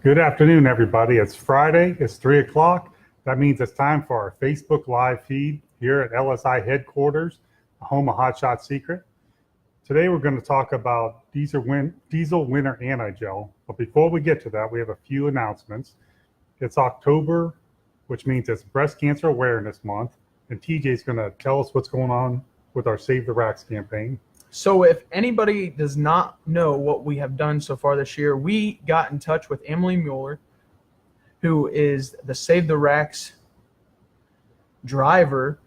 Good afternoon, everybody. It's Friday. It's 3 o'clock. That means it's time for our Facebook Live feed here at LSI headquarters, the home of Hot Shot Secret. Today, we're going to talk about diesel winter anti-gel. But before we get to that, we have a few announcements. It's October, which means it's Breast Cancer Awareness Month. And TJ is going to tell us what's going on with our Save the Racks campaign. So if anybody does not know what we have done so far this year, we got in touch with Emily Mueller, who is the Save the Racks driver.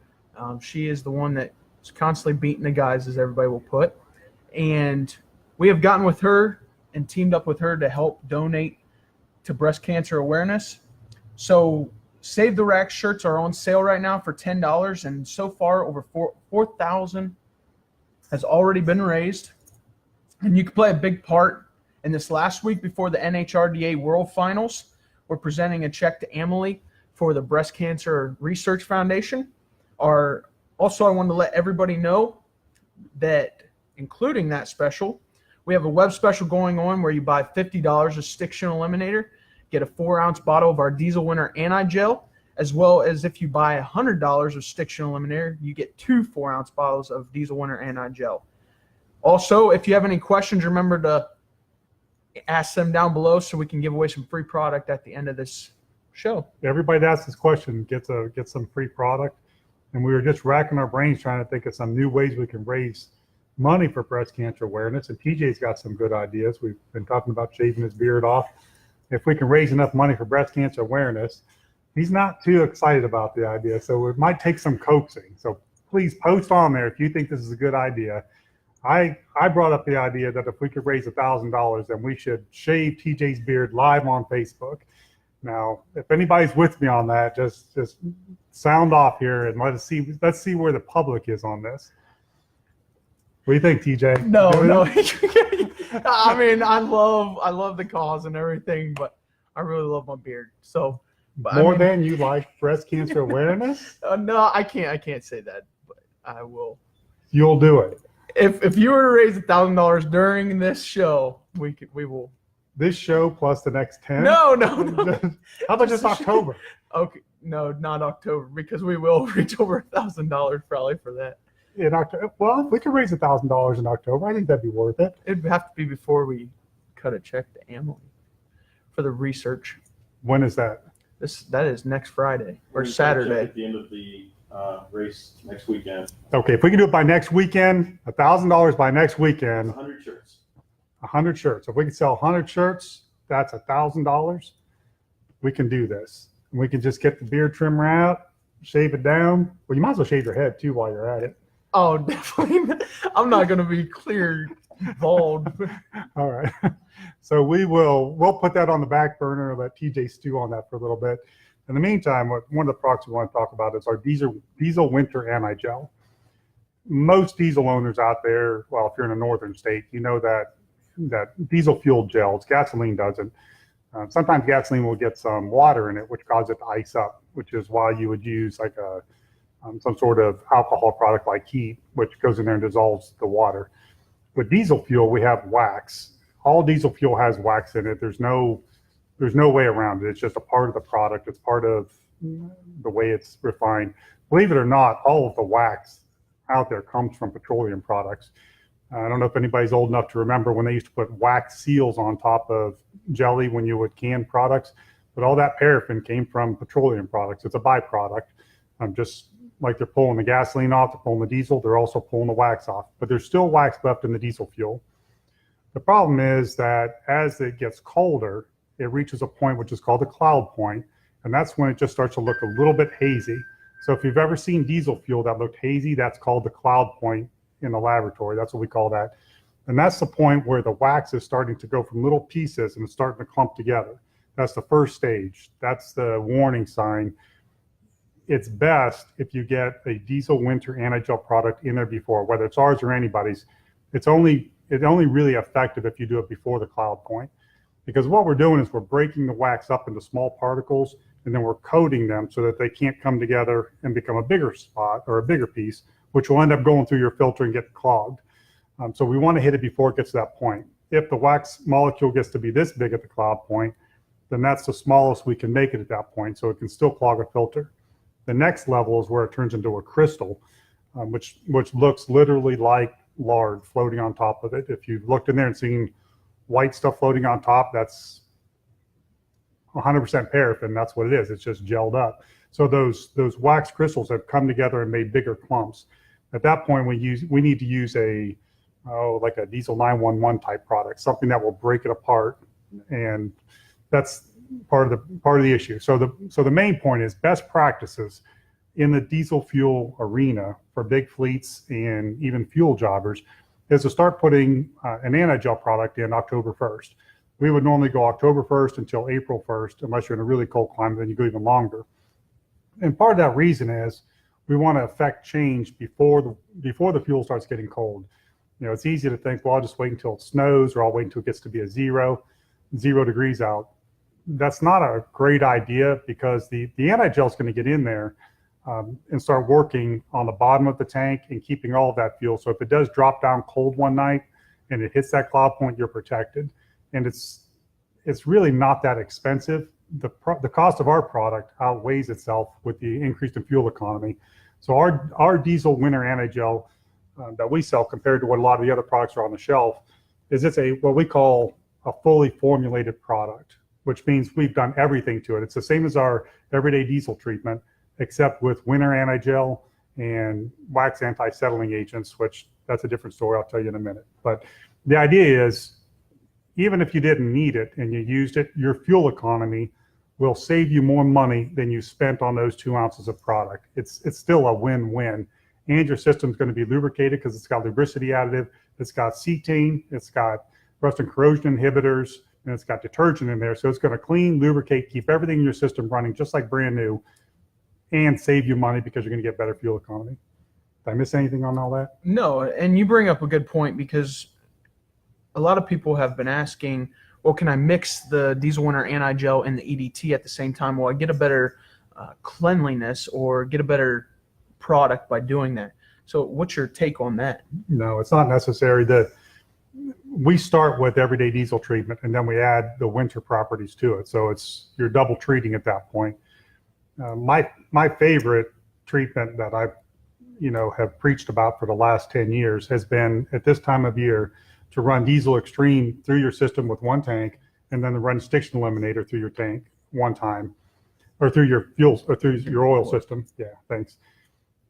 She is the one that is constantly beating the guys, as everybody will put. And we have gotten with her and teamed up with her to help donate to breast cancer awareness. So Save the Racks shirts are on sale right now for $10, and so far over 4,000 has already been raised, and you can play a big part in this. Last week before the NHRDA World Finals, we're presenting a check to Emily for the Breast Cancer Research Foundation. Also, I wanted to let everybody know that, including that special, we have a web special going on where you buy $50 of Stick Shield Eliminator, get a 4-ounce bottle of our Diesel Winter Anti-Gel, as well as if you buy $100 of Stick Shield Eliminator, you get 2 4-ounce bottles of Diesel Winter Anti-Gel. Also, if you have any questions, remember to ask them down below so we can give away some free product at the end of this show. Everybody that asks this question gets some free product. And we were just racking our brains trying to think of some new ways we can raise money for breast cancer awareness. And TJ's got some good ideas. We've been talking about shaving his beard off. If we can raise enough money for breast cancer awareness, he's not too excited about the idea, so it might take some coaxing. So please post on there if you think this is a good idea. I brought up the idea that if we could raise $1,000, then we should shave TJ's beard live on Facebook. Now, if anybody's with me on that, just sound off here and let's see where the public is on this. What do you think, TJ? No. I mean, I love the cause and everything, but I really love my beard. So. More than you like breast cancer awareness? No, I can't say that, but I will. You'll do it. If you were to raise $1,000 during this show, we will. This show plus the next 10? No. How about just October? Okay, no, not October, because we will reach over $1,000 probably for that. In October, well, if we could raise $1,000 in October, I think that'd be worth it. It'd have to be before we cut a check to Emily for the research. When is that? That is next Friday or Saturday. At the end of the race next weekend. Okay, if we can do it by next weekend, $1,000 by next weekend. 100 shirts. 100 shirts. If we can sell 100 shirts, that's $1,000. We can do this. And we can just get the beard trimmer out, shave it down. Well, you might as well shave your head too while you're at it. Oh, definitely. I'm not going to be clear bald. All right. So we'll put that on the back burner and let TJ stew on that for a little bit. In the meantime, one of the products we want to talk about is our diesel winter anti-gel. Most diesel owners out there, well, if you're in a northern state, you know that diesel fuel gels, gasoline doesn't. Sometimes gasoline will get some water in it, which causes it to ice up, which is why you would use like some sort of alcohol product like heat, which goes in there and dissolves the water. With diesel fuel, we have wax. All diesel fuel has wax in it. There's no way around it. It's just a part of the product. It's part of the way it's refined. Believe it or not, all of the wax out there comes from petroleum products. I don't know if anybody's old enough to remember when they used to put wax seals on top of jelly when you would can products, but all that paraffin came from petroleum products. It's a byproduct. Just like they're pulling the gasoline off, they're pulling the diesel, they're also pulling the wax off. But there's still wax left in the diesel fuel. The problem is that as it gets colder, it reaches a point which is called the cloud point, and that's when it just starts to look a little bit hazy. So if you've ever seen diesel fuel that looked hazy, that's called the cloud point in the laboratory. That's what we call that. And that's the point where the wax is starting to go from little pieces and it's starting to clump together. That's the first stage. That's the warning sign. It's best if you get a diesel winter anti-gel product in there before, whether it's ours or anybody's. It's only really effective if you do it before the cloud point, because what we're doing is we're breaking the wax up into small particles and then we're coating them so that they can't come together and become a bigger spot or a bigger piece, which will end up going through your filter and get clogged. So we want to hit it before it gets to that point. If the wax molecule gets to be this big at the cloud point, then that's the smallest we can make it at that point, so it can still clog a filter. The next level is where it turns into a crystal, which looks literally like lard floating on top of it. If you've looked in there and seen white stuff floating on top, that's 100% paraffin. That's what it is. It's just gelled up. So those wax crystals have come together and made bigger clumps. At that point, we need to use like a diesel 911 type product, something that will break it apart, and that's part of the issue. So the main point is best practices in the diesel fuel arena for big fleets and even fuel jobbers is to start putting an anti-gel product in October 1st. We would normally go October 1st until April 1st, unless you're in a really cold climate, then you go even longer. And part of that reason is we want to affect change before the fuel starts getting cold. You know, it's easy to think, well, I'll just wait until it snows, or I'll wait until it gets to be 0 degrees out. That's not a great idea, because the anti-gel is going to get in there and start working on the bottom of the tank and keeping all of that fuel. So if it does drop down cold one night and it hits that cloud point, you're protected. And it's really not that expensive. The cost of our product outweighs itself with the increase in fuel economy. So our diesel winter anti-gel that we sell, compared to what a lot of the other products are on the shelf, is it's what we call a fully formulated product, which means we've done everything to it. It's the same as our everyday diesel treatment, except with winter anti-gel and wax anti-settling agents, which that's a different story. I'll tell you in a minute. But the idea is, even if you didn't need it and you used it, your fuel economy will save you more money than you spent on those 2 ounces of product. It's still a win-win. And your system's going to be lubricated because it's got lubricity additive, it's got cetane, it's got rust and corrosion inhibitors, and it's got detergent in there. So it's going to clean, lubricate, keep everything in your system running just like brand new, and save you money because you're going to get better fuel economy. Did I miss anything on all that? No, and you bring up a good point, because a lot of people have been asking, well, can I mix the diesel winter anti-gel and the EDT at the same time? Will I get a better cleanliness or get a better product by doing that? So what's your take on that? No, it's not necessary. We start with everyday diesel treatment, and then we add the winter properties to it. So you're double treating at that point. My favorite treatment that I have preached about for the last 10 years has been, at this time of year, to run diesel extreme through your system with one tank, and then to run stiction eliminator through your tank one time, or through your fuel, or through your oil system. Yeah, thanks.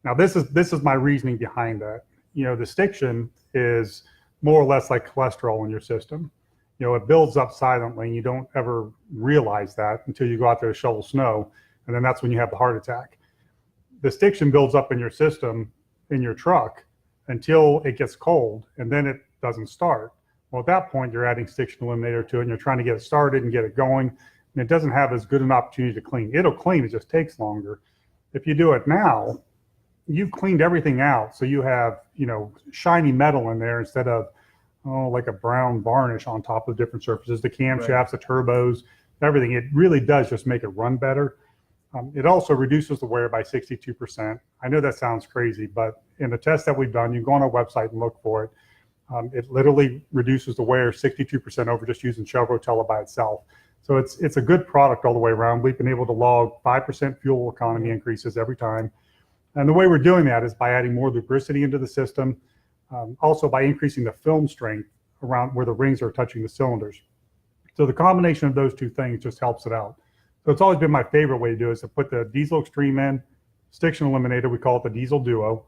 Now this is my reasoning behind that. The stiction is more or less like cholesterol in your system. It builds up silently, and you don't ever realize that until you go out there to shovel snow, and then that's when you have the heart attack. The stiction builds up in your system, in your truck, until it gets cold, and then it doesn't start. Well, at that point, you're adding stiction eliminator to it, and you're trying to get it started and get it going, and it doesn't have as good an opportunity to clean. It'll clean, it just takes longer. If you do it now, you've cleaned everything out, so you have shiny metal in there instead of like a brown varnish on top of different surfaces, the camshafts, right, the turbos, everything. It really does just make it run better. It also reduces the wear by 62%. I know that sounds crazy, but in the test that we've done, you can go on our website and look for it. It literally reduces the wear 62% over just using Chevrolet by itself. So it's a good product all the way around. We've been able to log 5% fuel economy increases every time. And the way we're doing that is by adding more lubricity into the system, also by increasing the film strength around where the rings are touching the cylinders. So the combination of those two things just helps it out. So it's always been my favorite way to do it, is to put the diesel extreme in, stiction eliminator, we call it the diesel duo,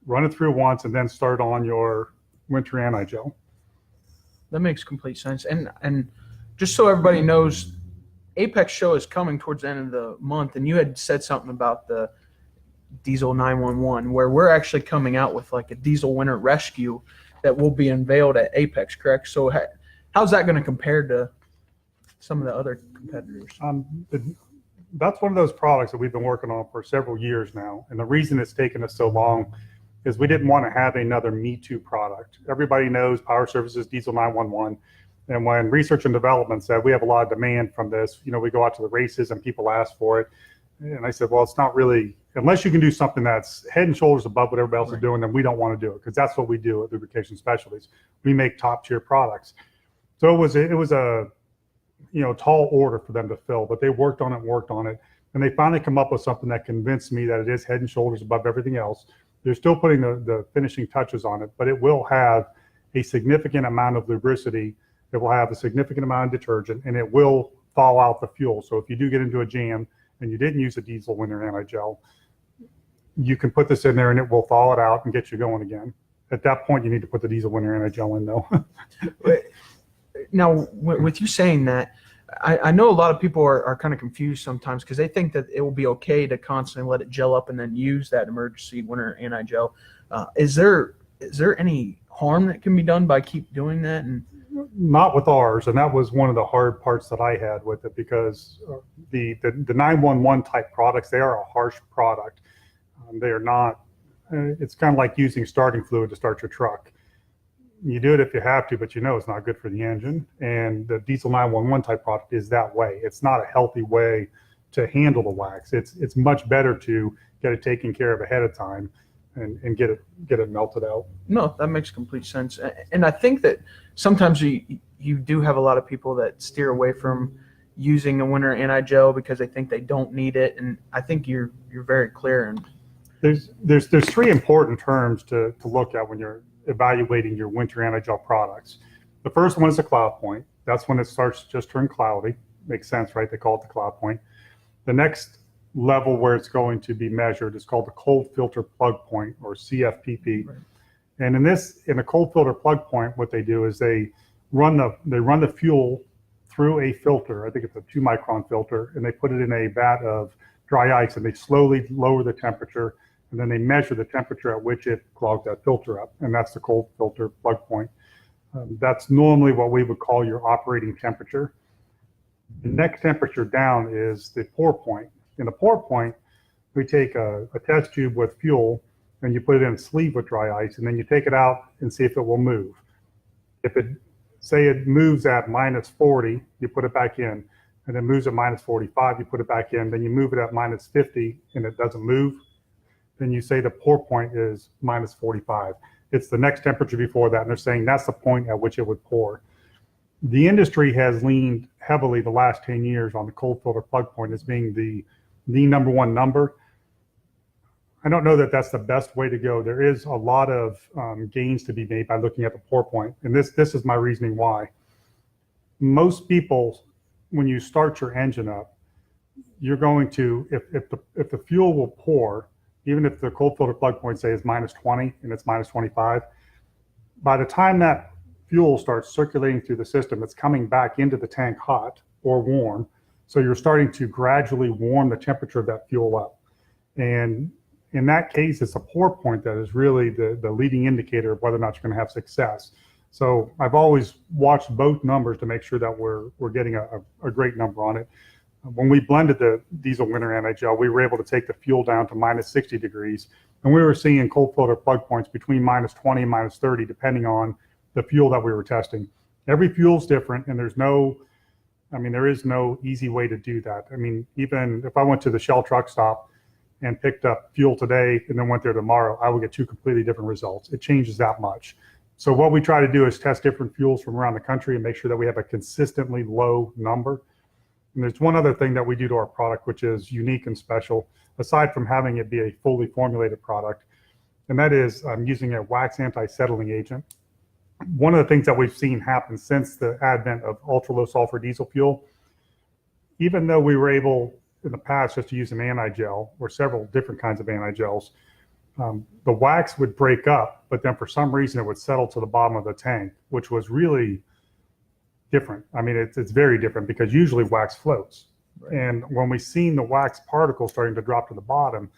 run it through once, and then start on your winter anti-gel. That makes complete sense. And just so everybody knows, Apex show is coming towards the end of the month, and you had said something about the diesel 911, where we're actually coming out with like a diesel winter rescue that will be unveiled at Apex, correct? So how's that going to compare to some of the other competitors? That's one of those products that we've been working on for several years now. And the reason it's taken us so long is we didn't want to have another Me Too product. Everybody knows Power Services Diesel 911. And when research and development said we have a lot of demand from this, we go out to the races and people ask for it. And I said, well, it's not really, unless you can do something that's head and shoulders above what everybody else is doing, then we don't want to do it, because that's what we do at Lubrication Specialties. We make top tier products. So it was a tall order for them to fill, but they worked on it, and they finally come up with something that convinced me that it is head and shoulders above everything else. They're still putting the finishing touches on it, but it will have a significant amount of lubricity. It will have a significant amount of detergent, and it will thaw out the fuel. So if you do get into a jam and you didn't use a diesel winter anti-gel, you can put this in there and it will thaw it out and get you going again. At that point, you need to put the diesel winter anti-gel in, though. Now, with you saying that, I know a lot of people are kind of confused sometimes because they think that it will be okay to constantly let it gel up and then use that emergency winter anti-gel. Is there any harm that can be done by keep doing that? And not with ours, and that was one of the hard parts that I had with it, because the 911 type products, they are a harsh product. They are not. It's kind of like using starting fluid to start your truck. You do it if you have to, but it's not good for the engine. And the diesel 911 type product is that way. It's not a healthy way to handle the wax. It's much better to get it taken care of ahead of time and get it melted out. No, that makes complete sense. And I think that sometimes you do have a lot of people that steer away from using a winter anti-gel because they think they don't need it. And I think you're very clear. And there's three important terms to look at when you're evaluating your winter anti-gel products. The first one is the cloud point. That's when it starts to just turn cloudy. Makes sense, right? They call it the cloud point. The next level where it's going to be measured is called the cold filter plug point, or CFPP. Right. And in a cold filter plug point, what they do is they run the fuel through a filter. I think it's a 2-micron filter, and they put it in a vat of dry ice, and they slowly lower the temperature, and then they measure the temperature at which it clogged that filter up, and that's the cold filter plug point. That's normally what we would call your operating temperature. The next temperature down is the pour point. In the pour point, we take a test tube with fuel, and you put it in a sleeve with dry ice, and then you take it out and see if it will move. If it moves at -40, you put it back in, and it moves at -45, you put it back in, then you move it at -50 and it doesn't move, then you say the pour point is -45. It's the next temperature before that, and they're saying that's the point at which it would pour. The industry has leaned heavily the last 10 years on the cold filter plug point as being the number one number. I don't know that that's the best way to go. There is a lot of gains to be made by looking at the pour point, and this is my reasoning why. Most people, when you start your engine up, you're going to, if the fuel will pour, even if the cold filter plug point say is -20 and it's -25, by the time that fuel starts circulating through the system, it's coming back into the tank hot or warm. So you're starting to gradually warm the temperature of that fuel up. And in that case, it's a pour point that is really the leading indicator of whether or not you're going to have success. So I've always watched both numbers to make sure that we're getting a great number on it. When we blended the diesel winter anti-gel, we were able to take the fuel down to -60 degrees, and we were seeing cold filter plug points between -20 and -30, depending on the fuel that we were testing. Every fuel's different, and there is no easy way to do that. I mean, even if I went to the Shell truck stop and picked up fuel today and then went there tomorrow, I would get two completely different results. It changes that much. So what we try to do is test different fuels from around the country and make sure that we have a consistently low number. And there's one other thing that we do to our product, which is unique and special, aside from having it be a fully formulated product, and that is using a wax anti-settling agent. One of the things that we've seen happen since the advent of ultra-low sulfur diesel fuel, even though we were able in the past just to use an anti-gel or several different kinds of anti-gels, the wax would break up, but then for some reason it would settle to the bottom of the tank, which was really different. I mean, it's very different because usually wax floats. Right. And when we seen the wax particles starting to drop to the bottom,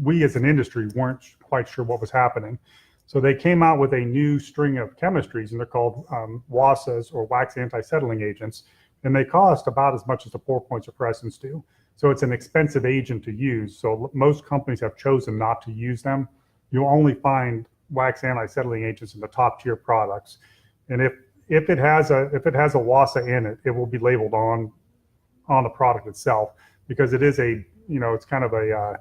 we as an industry weren't quite sure what was happening. So they came out with a new string of chemistries, and they're called WASAs, or wax anti-settling agents, and they cost about as much as the pour point suppressants do. So it's an expensive agent to use. So most companies have chosen not to use them. You'll only find wax anti-settling agents in the top tier products. And if it has a WASA in it, it will be labeled on the product itself, because it is it's kind of a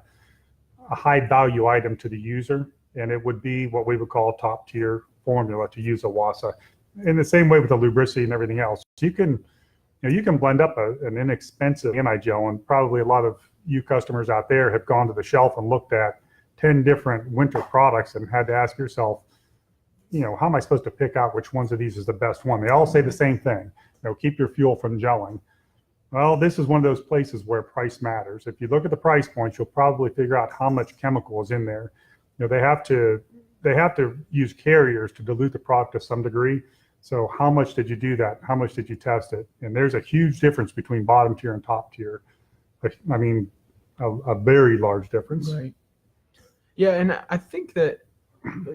high value item to the user. And it would be what we would call a top tier formula to use a WASA. In the same way with the lubricity and everything else. You can You can blend up an inexpensive anti-gel, and probably a lot of you customers out there have gone to the shelf and looked at 10 different winter products and had to ask yourself, how am I supposed to pick out which ones of these is the best one? They all say the same thing, keep your fuel from gelling. Well, this is one of those places where price matters. If you look at the price points, you'll probably figure out how much chemical is in there. They have to use carriers to dilute the product to some degree. So how much did you do that? How much did you test it? And there's a huge difference between bottom tier and top tier. I mean, a very large difference. Right. Yeah, and I think that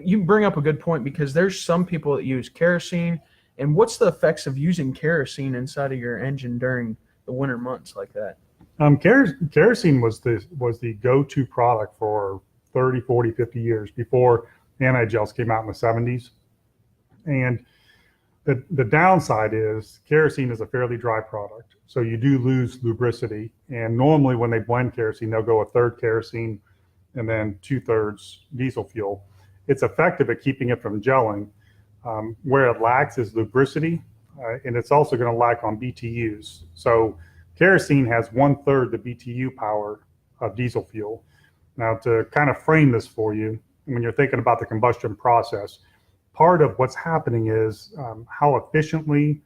you bring up a good point, because there's some people that use kerosene. And what's the effects of using kerosene inside of your engine during the winter months like that? Kerosene was the go-to product for 30, 40, 50 years before anti-gels came out in the 70s. And the downside is kerosene is a fairly dry product, so you do lose lubricity. And normally when they blend kerosene, they'll go a third kerosene and then 2/3 diesel fuel. It's effective at keeping it from gelling. Where it lacks is lubricity, and it's also going to lack on BTUs. So kerosene has 1/3 the BTU power of diesel fuel. Now, to kind of frame this for you, when you're thinking about the combustion process, part of what's happening is how efficiently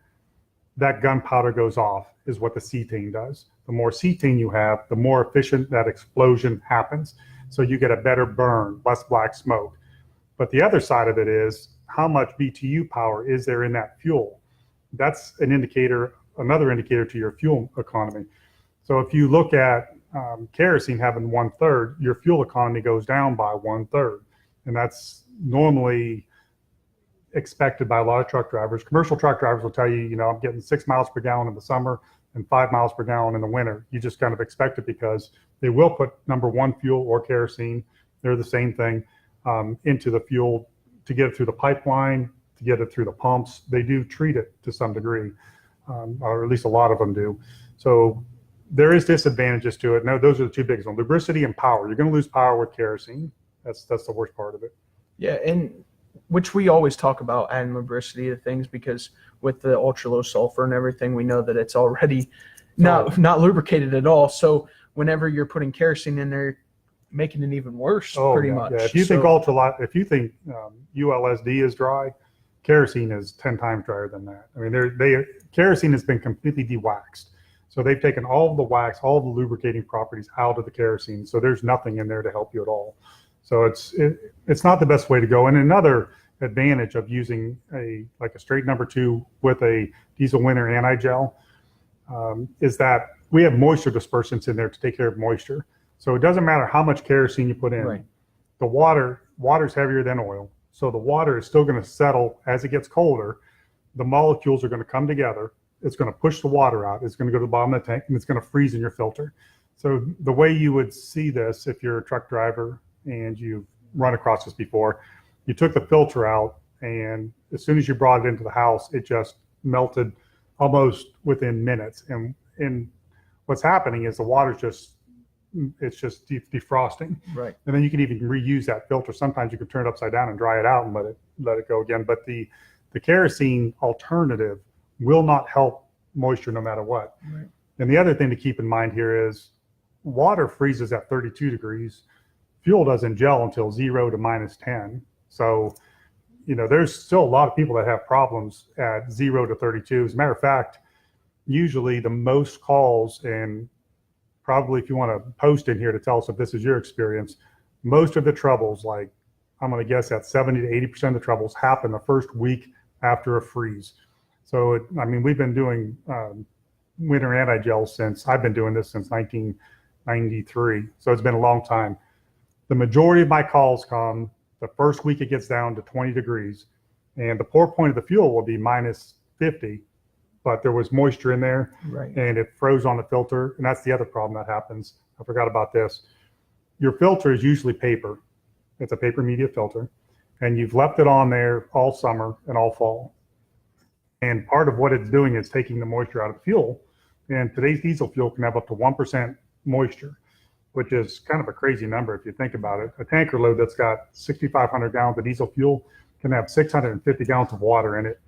that gunpowder goes off is what the cetane does. The more cetane you have, the more efficient that explosion happens. So you get a better burn, less black smoke. But the other side of it is how much BTU power is there in that fuel. That's an indicator, another indicator to your fuel economy. So if you look at kerosene having 1/3, your fuel economy goes down by 1/3. And that's normally expected by a lot of truck drivers. Commercial truck drivers will tell you, I'm getting 6 miles per gallon in the summer and 5 miles per gallon in the winter. You just kind of expect it because they will put number one fuel or kerosene, they're the same thing, into the fuel to get it through the pipeline, to get it through the pumps. They do treat it to some degree, or at least a lot of them do. So there is disadvantages to it. No, those are the two biggest ones, lubricity and power. You're going to lose power with kerosene. That's the worst part of it. Yeah, and which we always talk about adding lubricity to things, because with the ultra low sulfur and everything, we know that it's already not lubricated at all. So whenever you're putting kerosene in there, making it even worse, pretty much. Yeah. If you think ULSD is dry, kerosene is 10 times drier than that. I mean, kerosene has been completely de-waxed. So they've taken all of the wax, all the lubricating properties out of the kerosene. So there's nothing in there to help you at all. So it's not the best way to go. And another advantage of using a straight number 2 with a diesel winter anti-gel is that we have moisture dispersants in there to take care of moisture. So it doesn't matter how much kerosene you put in. Right. The water's heavier than oil. So the water is still going to settle as it gets colder. The molecules are going to come together. It's going to push the water out. It's going to go to the bottom of the tank, and it's going to freeze in your filter. So the way you would see this, if you're a truck driver and you've run across this before, you took the filter out, and as soon as you brought it into the house, it just melted almost within minutes. And what's happening is the water's just defrosting. Right. And then you can even reuse that filter. Sometimes you can turn it upside down and dry it out and let it go again. But the kerosene alternative will not help moisture no matter what. Right. And the other thing to keep in mind here is water freezes at 32 degrees. Fuel doesn't gel until 0 to -10. So, there's still a lot of people that have problems at 0 to 32. As a matter of fact, usually the most calls, and probably if you want to post in here to tell us if this is your experience, most of the troubles, like I'm going to guess that 70 to 80% of the troubles happen the first week after a freeze. So, we've been doing winter anti-gel I've been doing this since 1993. So it's been a long time. The majority of my calls come the first week it gets down to 20 degrees, and the pour point of the fuel will be -50, but there was moisture in there, Right. and it froze on the filter. And that's the other problem that happens. I forgot about this. Your filter is usually paper. It's a paper media filter, and you've left it on there all summer and all fall. And part of what it's doing is taking the moisture out of the fuel. And today's diesel fuel can have up to 1% moisture, which is kind of a crazy number if you think about it. A tanker load that's got 6,500 gallons of diesel fuel can have 650 gallons of water in it.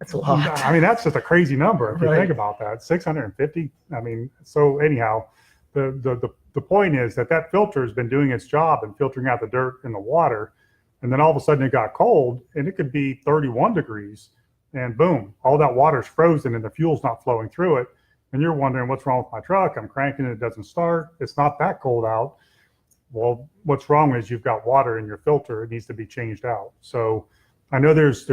That's a lot. I mean, that's just a crazy number if you Right. think about that. 650. I mean, so anyhow, the point is that filter has been doing its job and filtering out the dirt in the water, and then all of a sudden it got cold, and it could be 31 degrees, and boom, all that water's frozen and the fuel's not flowing through it, and you're wondering what's wrong with my truck. I'm cranking it, it doesn't start. It's not that cold out. Well, what's wrong is you've got water in your filter. It needs to be changed out. So I know there's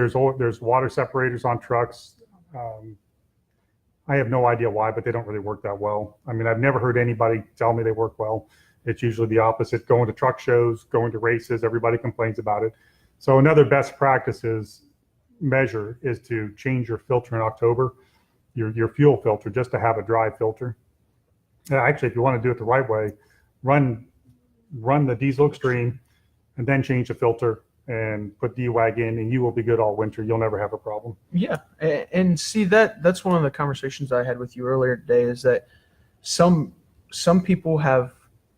water separators on trucks. I have no idea why, but they don't really work that well. I mean, I've never heard anybody tell me they work well. It's usually the opposite. Going to truck shows, going to races, everybody complains about it. So another best practices measure is to change your filter in October, your fuel filter, just to have a dry filter. Actually, if you want to do it the right way, run the diesel extreme and then change the filter and put DWAG in, and you will be good all winter. You'll never have a problem. Yeah, and see that's one of the conversations I had with you earlier today, is that some people have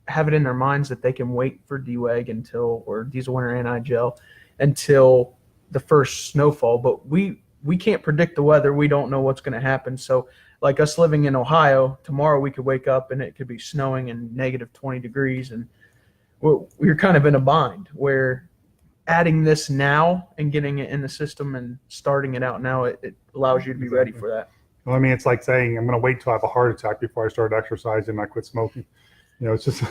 it in their minds that they can wait for DWAG or diesel winter anti-gel until the first snowfall, but we can't predict the weather. We don't know what's going to happen. So like us living in Ohio, tomorrow we could wake up and it could be snowing and negative 20 degrees, and we're kind of in a bind where adding this now and getting it in the system and starting it out now, it allows you to be ready for that. Well, I mean, it's like saying I'm going to wait till I have a heart attack before I start exercising and I quit smoking. You know, it's just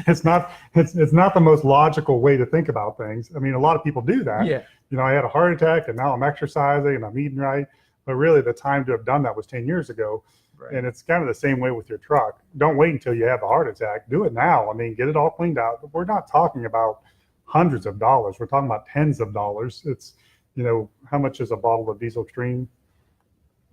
it's not the most logical way to think about things. I mean, a lot of people do that. Yeah. You know, I had a heart attack and now I'm exercising and I'm eating right, but really the time to have done that was 10 years ago. Right. And it's kind of the same way with your truck. Don't wait until you have a heart attack. Do it now. I mean, get it all cleaned out. But we're not talking about hundreds of dollars. We're talking about tens of dollars. It's, you know, how much is a bottle of Diesel Extreme?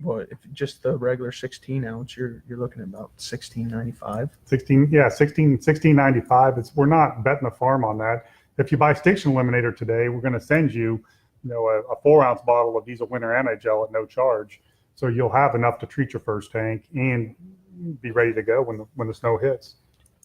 Well, if just the regular 16 ounce, you're looking at about $16.95. 16.95. We're not betting the farm on that. If you buy Stiction Eliminator today, we're going to send you, a 4-ounce bottle of Diesel Winter Anti-Gel at no charge. So you'll have enough to treat your first tank and be ready to go when the snow hits.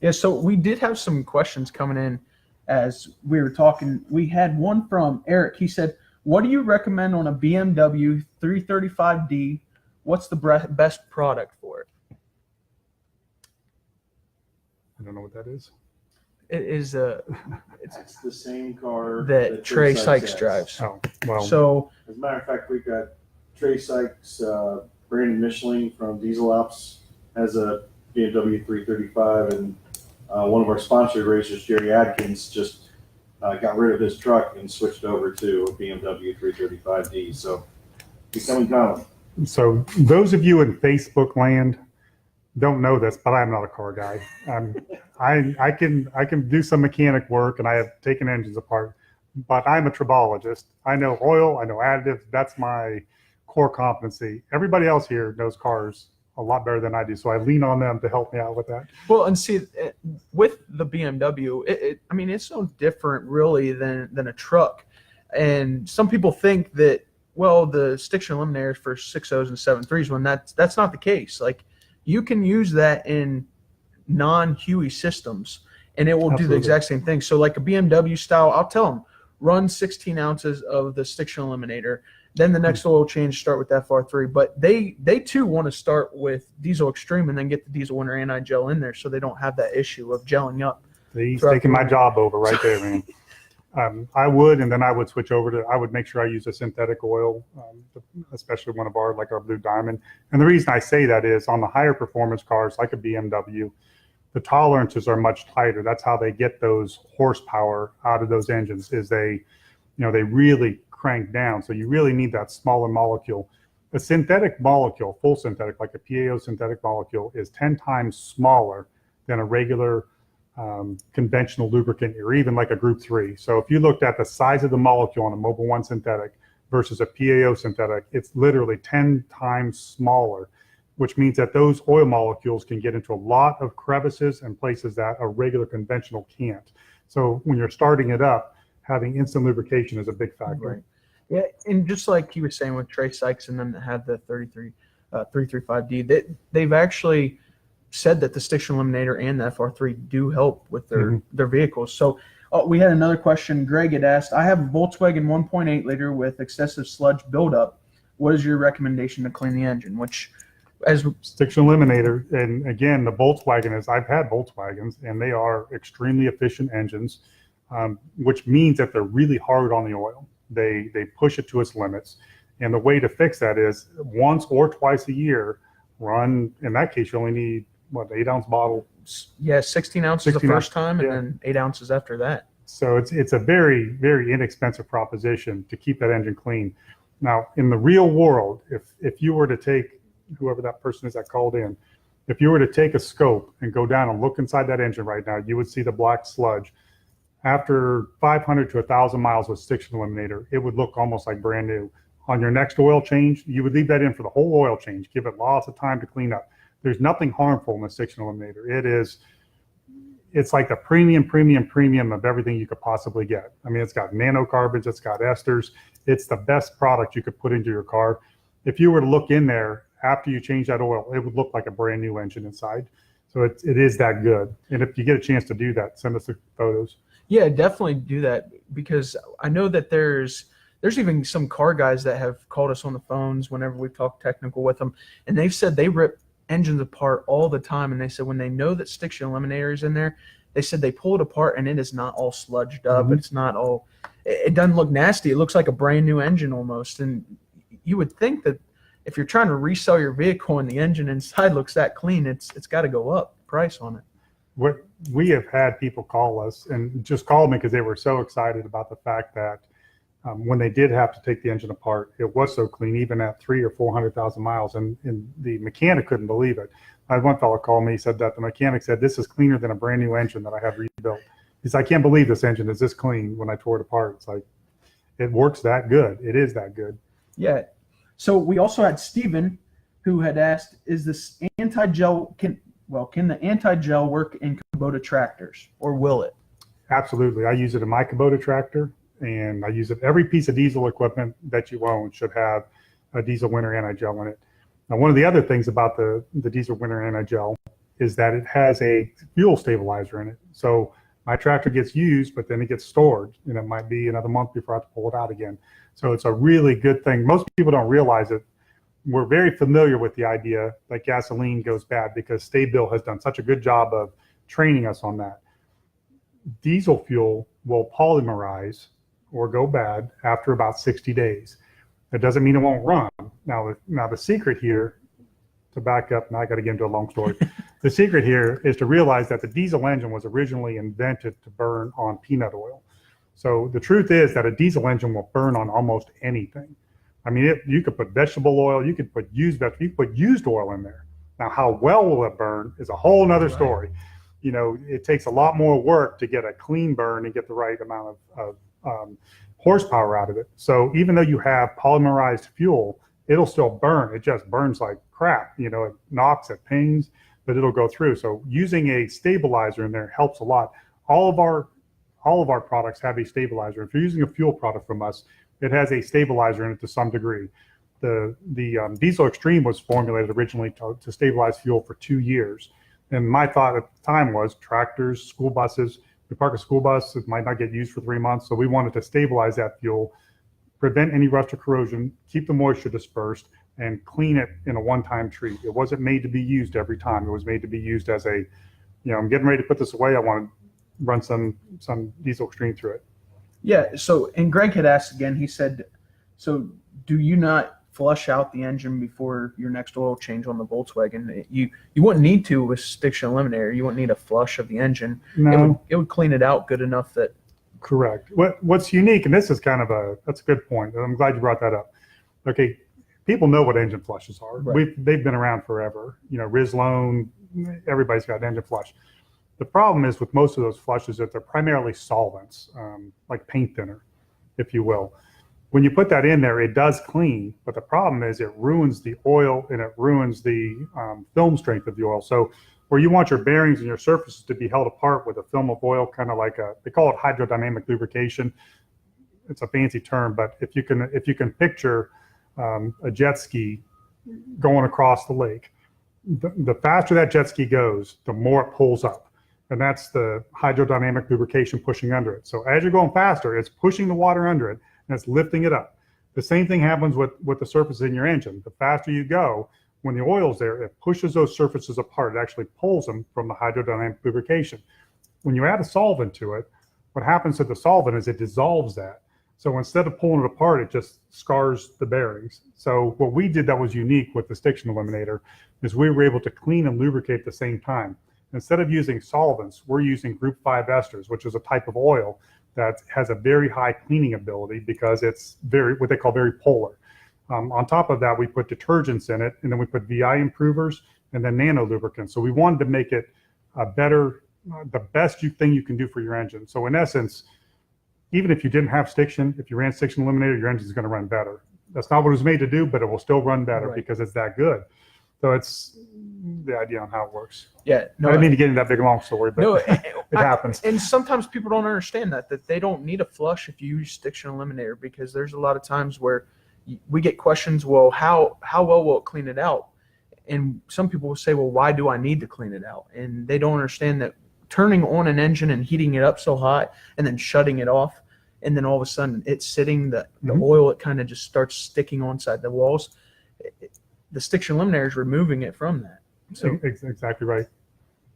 Yeah, so we did have some questions coming in as we were talking. We had one from Eric. He said, what do you recommend on a BMW 335D? What's the best product for it? I don't know what that is. It is It's the same car that Trey Sykes has. drives. Oh, well. So As a matter of fact, we've got Trey Sykes, Brandon Micheling from Diesel Ops has a BMW 335, and one of our sponsored racers, Jerry Adkins, just got rid of his truck and switched over to a BMW 335D. So becoming common. So those of you in Facebook land don't know this, but I'm not a car guy. I can do some mechanic work, and I have taken engines apart, but I'm a tribologist. I know oil, I know additives. That's my core competency. Everybody else here knows cars a lot better than I do, so I lean on them to help me out with that. well, and see, with the BMW, I mean, it's so different really than a truck. And some people think that, well, the Stiction Eliminator is for 6.0s and 7.3s, when that's not the case. Like, you can use that in non-HUI systems, and it will do the exact same thing. So like a BMW style, I'll tell them, run 16 ounces of the Stiction Eliminator. Then the next oil change, start with FR3. But they too want to start with Diesel Extreme and then get the Diesel Winter Anti-Gel in there so they don't have that issue of gelling up. He's taking my job over right there, man. I would, and then I would switch over I would make sure I use a synthetic oil, especially one of like our Blue Diamond. And the reason I say that is on the higher performance cars, like a BMW, the tolerances are much tighter. That's how they get those horsepower out of those engines, is they really crank down. So you really need that smaller molecule. A synthetic molecule, full synthetic, like a PAO synthetic molecule, is 10 times smaller than a regular conventional lubricant, or even like a Group 3. So if you looked at the size of the molecule on a Mobil 1 synthetic versus a PAO synthetic, it's literally 10 times smaller, which means that those oil molecules can get into a lot of crevices and places that a regular conventional can't. So when you're starting it up, having instant lubrication is a big factor. Right. Yeah, and just like he was saying with Trey Sykes and them that have the 335D, they've actually said that the Stiction Eliminator and the FR3 do help with their vehicles. So we had another question. Greg had asked, I have a Volkswagen 1.8 liter with excessive sludge buildup. what is your recommendation to clean the engine? Which, as Stiction eliminator, and again, the Volkswagen is, I've had Volkswagens, and they are extremely efficient engines, which means that they're really hard on the oil. They push it to its limits. And the way to fix that is once or twice a year, run, in that case, you only need, what, 8-ounce bottle? yeah, 16 ounces the 16 first time, and yeah. then 8 ounces after that. So it's a very, very inexpensive proposition to keep that engine clean. Now, in the real world, if you were to take, whoever that person is that called in, if you were to take a scope and go down and look inside that engine right now, you would see the black sludge. After 500 to 1,000 miles with Stiction eliminator, it would look almost like brand new. On your next oil change, you would leave that in for the whole oil change. Give it lots of time to clean up. There's nothing harmful in the Stiction eliminator. It's like the premium of everything you could possibly get. I mean, it's got nanocarbons, it's got esters. It's the best product you could put into your car. If you were to look in there after you change that oil, it would look like a brand new engine inside. So it is that good. And if you get a chance to do that, send us the photos. Yeah, definitely do that, because I know that there's even some car guys that have called us on the phones whenever we talk technical with them, and they've said they rip engines apart all the time, and they said when they know that Stiction eliminator is in there, they said they pull it apart and it is not all sludged up. Mm-hmm. It's not all, it doesn't look nasty. It looks like a brand new engine almost. And you would think that if you're trying to resell your vehicle and the engine inside looks that clean, it's got to go up price on it. What we have had people call us and just call me because they were so excited about the fact that when they did have to take the engine apart, it was so clean, even at 300,000 or 400,000 miles, and the mechanic couldn't believe it. I had one fellow call me, he said that the mechanic said, "This is cleaner than a brand new engine that I have rebuilt." He said, "I can't believe this engine is this clean when I tore it apart." It's like, it works that good. It is that good. Yeah. So we also had Steven who had asked, is this anti-gel, can the anti-gel work in Kubota tractors, or will it? Absolutely. I use it in my Kubota tractor, and I use it. Every piece of diesel equipment that you own should have a diesel winter anti-gel in it. Now, one of the other things about the diesel winter anti-gel is that it has a fuel stabilizer in it. So my tractor gets used, but then it gets stored, and it might be another month before I have to pull it out again. So it's a really good thing. Most people don't realize it. We're very familiar with the idea that gasoline goes bad because Sta-Bil has done such a good job of training us on that. Diesel fuel will polymerize or go bad after about 60 days. That doesn't mean it won't run. Now the secret here, to back up, now I got to get into a long story. The secret here is to realize that the diesel engine was originally invented to burn on peanut oil. So the truth is that a diesel engine will burn on almost anything. I mean, you could put vegetable oil, you could put used oil in there. Now, how well will it burn is a whole nother story. You know, it takes a lot more work to get a clean burn and get the right amount of horsepower out of it. So even though you have polymerized fuel, it'll still burn. It just burns like crap. You know, it knocks, it pings, but it'll go through. So using a stabilizer in there helps a lot. All of our products have a stabilizer. If you're using a fuel product from us, it has a stabilizer in it to some degree. The Diesel Extreme was formulated originally to stabilize fuel for 2 years. And my thought at the time was tractors, school buses, we park a school bus, it might not get used for 3 months. So we wanted to stabilize that fuel, prevent any rust or corrosion, keep the moisture dispersed, and clean it in a one-time treat. It wasn't made to be used every time. It was made to be used as a, you know, I'm getting ready to put this away. I want to run some Diesel Extreme through it. Yeah. So, and Greg had asked again, he said, so do you not flush out the engine before your next oil change on the Volkswagen? You wouldn't need to with Stiction eliminator. You wouldn't need a flush of the engine. No. It would clean it out good enough that. Correct. What's unique, and this is that's a good point. I'm glad you brought that up. Okay, people know what engine flushes are. Right. They've been around forever. You know, Rizlone, everybody's got an engine flush. The problem is with most of those flushes that they're primarily solvents, like paint thinner, if you will. When you put that in there, it does clean, but the problem is it ruins the oil and it ruins the film strength of the oil. So where you want your bearings and your surfaces to be held apart with a film of oil, kind of like they call it hydrodynamic lubrication. It's a fancy term, but if you can picture a jet ski going across the lake, the faster that jet ski goes, the more it pulls up. And that's the hydrodynamic lubrication pushing under it. So as you're going faster, it's pushing the water under it and it's lifting it up. The same thing happens with the surfaces in your engine. The faster you go, when the oil's there, it pushes those surfaces apart. It actually pulls them from the hydrodynamic lubrication. When you add a solvent to it, what happens to the solvent is it dissolves that. So instead of pulling it apart, it just scars the bearings. So what we did that was unique with the stiction eliminator is we were able to clean and lubricate at the same time. Instead of using solvents, we're using group 5 esters, which is a type of oil that has a very high cleaning ability because it's what they call very polar. On top of that, we put detergents in it, and then we put VI improvers and then nano lubricants. So we wanted to make it the best thing you can do for your engine. So in essence, even if you didn't have stiction, if you ran stiction eliminator, your engine is going to run better. That's not what it was made to do, but it will still run better because it's that good. So it's the idea on how it works. Yeah, no, I didn't mean to get into that big long story, but it happens. And sometimes people don't understand that they don't need a flush if you use stiction eliminator, because there's a lot of times where we get questions, well, how well will it clean it out? And some people will say, well, why do I need to clean it out? And they don't understand that turning on an engine and heating it up so hot and then shutting it off, and then all of a sudden it's sitting, the oil, it kind of just starts sticking on side the walls. The stiction eliminator is removing it from that. So Exactly right.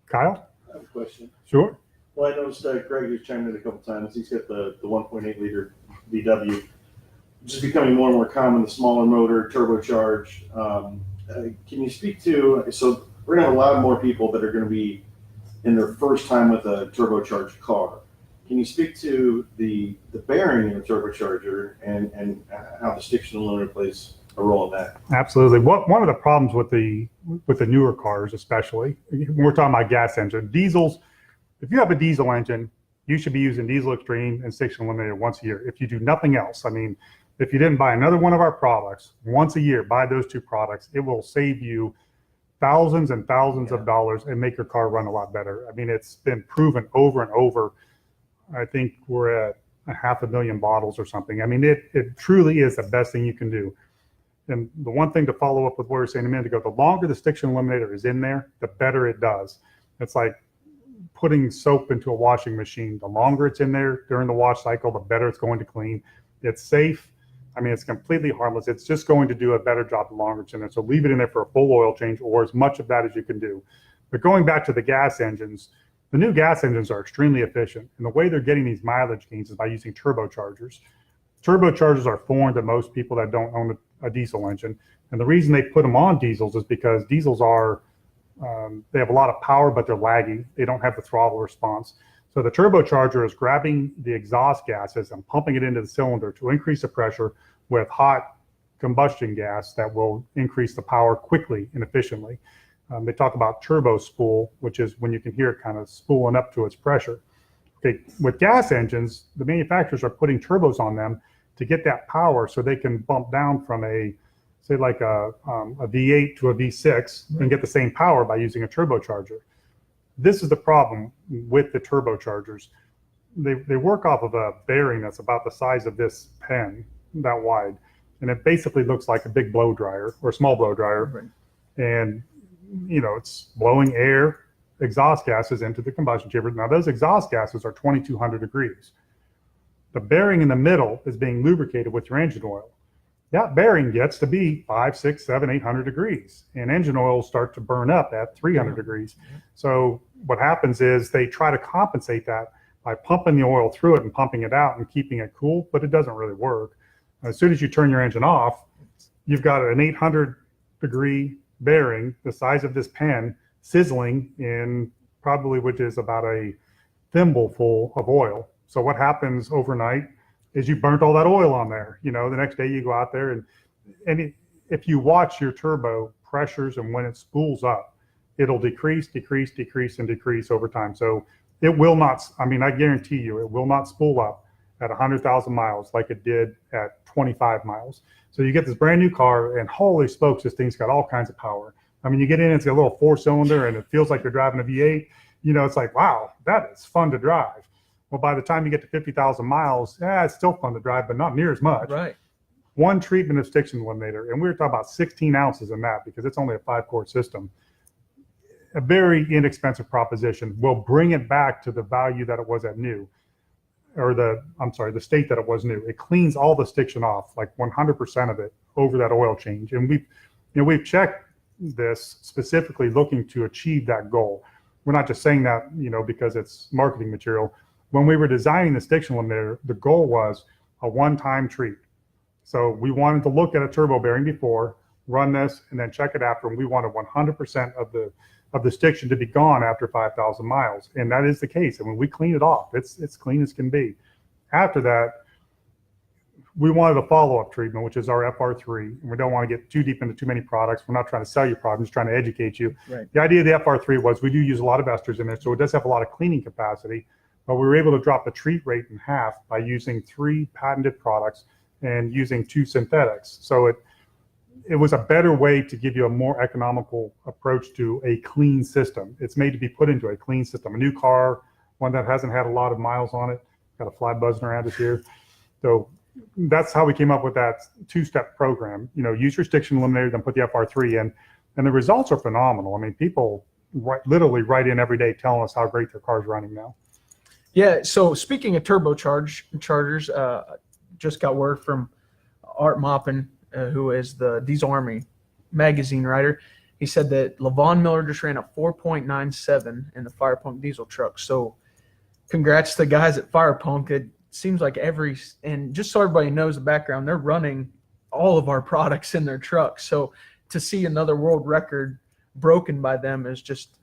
Kyle? I have a question. Sure. Well, I noticed Greg has chimed in a couple times. He's got the 1.8 liter VW, which is becoming more and more common, the smaller motor, turbocharged. Can you speak to, so we're going to have a lot more people that are going to be in their first time with a turbocharged car. Can you speak to the bearing in a turbocharger and how the stiction eliminator plays a role in that? Absolutely. One of the problems with the newer cars, especially, when we're talking about gas engine, diesels, if you have a diesel engine, you should be using Diesel Extreme and Stiction Eliminator once a year. If you do nothing else, I mean, if you didn't buy another one of our products, once a year, buy those two products, it will save you thousands and thousands of dollars and make your car run a lot better. I mean, it's been proven over and over. I think we're at 500,000 bottles or something. I mean, it truly is the best thing you can do. And the one thing to follow up with what we were saying a minute ago, the longer the stiction eliminator is in there, the better it does. It's like putting soap into a washing machine. The longer it's in there during the wash cycle, the better it's going to clean. It's safe. I mean, it's completely harmless. It's just going to do a better job the longer it's in there. So leave it in there for a full oil change or as much of that as you can do. But going back to the gas engines, the new gas engines are extremely efficient. And the way they're getting these mileage gains is by using turbochargers. Turbochargers are foreign to most people that don't own a diesel engine. And the reason they put them on diesels is because diesels are, they have a lot of power, but they're laggy. They don't have the throttle response. So the turbocharger is grabbing the exhaust gases and pumping it into the cylinder to increase the pressure with hot combustion gas that will increase the power quickly and efficiently. They talk about turbo spool, which is when you can hear it kind of spooling up to its pressure. Okay, with gas engines, the manufacturers are putting turbos on them to get that power so they can bump down from say like a V8 to a V6 and get the same power by using a turbocharger. This is the problem with the turbochargers. They work off of a bearing that's about the size of this pen, that wide, and it basically looks like a big blow dryer or a small blow dryer. Right. And you know, it's blowing air, exhaust gases into the combustion chamber. Now those exhaust gases are 2,200 degrees. The bearing in the middle is being lubricated with your engine oil. That bearing gets to be 500, 600, 700, 800 degrees, and engine oils start to burn up at 300 degrees. So what happens is they try to compensate that by pumping the oil through it and pumping it out and keeping it cool, but it doesn't really work. As soon as you turn your engine off, you've got an 800 degree bearing the size of this pen sizzling in probably, which is about a thimble full of oil. So what happens overnight is you burnt all that oil on there. You know, the next day you go out there and if you watch your turbo pressures and when it spools up, it'll decrease over time. So it will not, I mean, I guarantee you, it will not spool up at 100,000 miles like it did at 25 miles. So you get this brand new car and holy smokes, this thing's got all kinds of power. I mean, you get in, it's a little 4-cylinder and it feels like you're driving a V8. You know, it's like, wow, that is fun to drive. Well, by the time you get to 50,000 miles, it's still fun to drive, but not near as much. Right. One treatment of stiction eliminator, and we were talking about 16 ounces in that because it's only a 5-quart system. A very inexpensive proposition will bring it back to the value that it was at new. the state that it was new. It cleans all the stiction off, like 100% of it over that oil change. And we've checked this specifically looking to achieve that goal. We're not just saying that, because it's marketing material. When we were designing the stiction limiter, the goal was a one-time treat. So we wanted to look at a turbo bearing before, run this, and then check it after. And we wanted 100% of the stiction to be gone after 5,000 miles. And that is the case. And when we clean it off, it's clean as can be. After that, we wanted a follow-up treatment, which is our FR3. And we don't want to get too deep into too many products. We're not trying to sell you products, just trying to educate you. Right. The idea of the FR3 was we do use a lot of esters in there, so it does have a lot of cleaning capacity, but we were able to drop the treat rate in half by using 3 patented products and using 2 synthetics. So it was a better way to give you a more economical approach to a clean system. It's made to be put into a clean system. A new car, one that hasn't had a lot of miles on it, got a fly buzzing around us here. So that's how we came up with that 2-step program. Use your stiction eliminator, then put the FR3 in, and the results are phenomenal. I mean, people literally write in every day telling us how great their car's running now. Yeah. So speaking of turbochargers, just got word from Art Maupin, who is the Diesel Army magazine writer. He said that Levon Miller just ran a 4.97 in the Fire Punk diesel truck. So congrats to the guys at Fire Punk. It seems like and just so everybody knows the background, they're running all of our products in their trucks. So to see another world record broken by them is just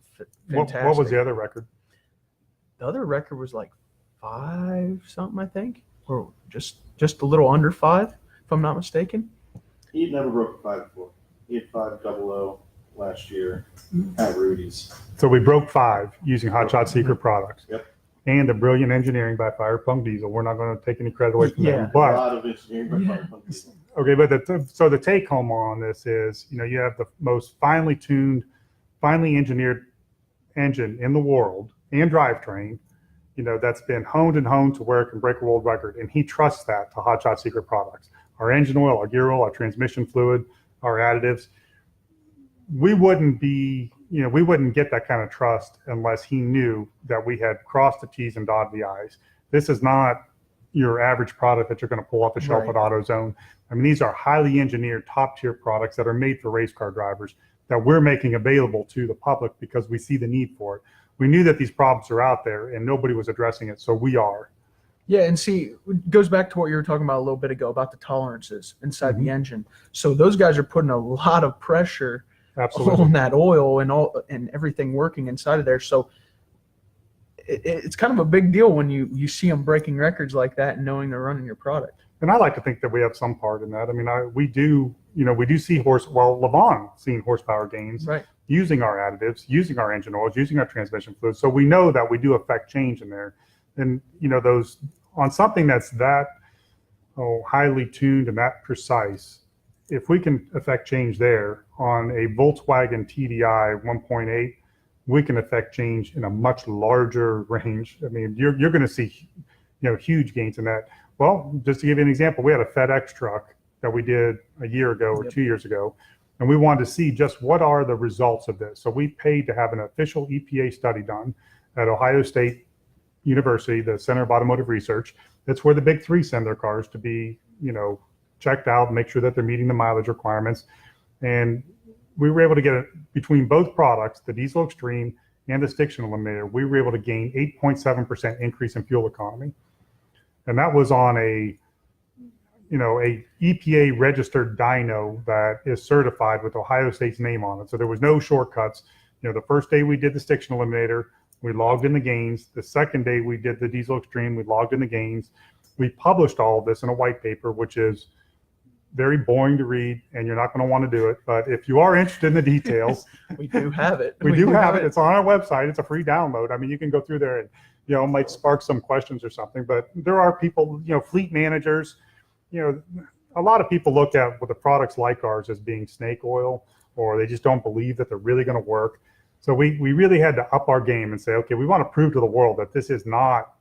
fantastic. What was the other record? The other record was like 5 something, I think, or just a little under 5, if I'm not mistaken. He never broke a 5 before. He had 500 last year at Rudy's. So we broke 5 using Hot Shot Secret products. Yep. And the brilliant engineering by Fire Punk Diesel. We're not going to take any credit away from them. A But lot of engineering by Fire Punk Diesel. okay, but so the take home on this is, you have the most finely tuned, finely engineered engine in the world and drivetrain, that's been honed to where it can break a world record. And he trusts that to Hot Shot Secret products. Our engine oil, our gear oil, our transmission fluid, our additives. We wouldn't get that kind of trust unless he knew that we had crossed the T's and dotted the I's. This is not your average product that you're going to pull off the shelf at AutoZone. I mean, these are highly engineered, top-tier products that are made for race car drivers that we're making available to the public because we see the need for it. We knew that these problems are out there and nobody was addressing it, so we are. Yeah, and see, it goes back to what you were talking about a little bit ago about the tolerances inside the engine. So those guys are putting a lot of pressure on that oil and everything working inside of there. So it's kind of a big deal when you see them breaking records like that and knowing they're running your product. And I like to think that we have some part in that. I mean, we do see Levon seeing horsepower gains using our additives, using our engine oils, using our transmission fluids. So we know that we do affect change in there. And, those on something that's that highly tuned and that precise, if we can affect change there on a Volkswagen TDI 1.8, we can affect change in a much larger range. I mean, you're going to see, huge gains in that. Well, just to give you an example, we had a FedEx truck that we did a year ago or 2 years ago, and we wanted to see just what are the results of this. So we paid to have an official EPA study done at Ohio State University, the Center of Automotive Research. That's where the big 3 send their cars to be, checked out, make sure that they're meeting the mileage requirements. And we were able to get it between both products, the Diesel Extreme and the stiction eliminator, we were able to gain 8.7% increase in fuel economy. And that was on a EPA registered dyno that is certified with Ohio State's name on it. So there was no shortcuts. The first day we did the stiction eliminator, we logged in the gains. The second day we did the Diesel Extreme, we logged in the gains. We published all of this in a white paper, which is very boring to read, and you're not going to want to do it. But if you are interested in the details, we do have it. We do have it. It's on our website. It's a free download. I mean, you can go through there and, it might spark some questions or something. But there are people, fleet managers, a lot of people look at what the products like ours as being snake oil, or they just don't believe that they're really going to work. So we really had to up our game and say, okay, we want to prove to the world that this is not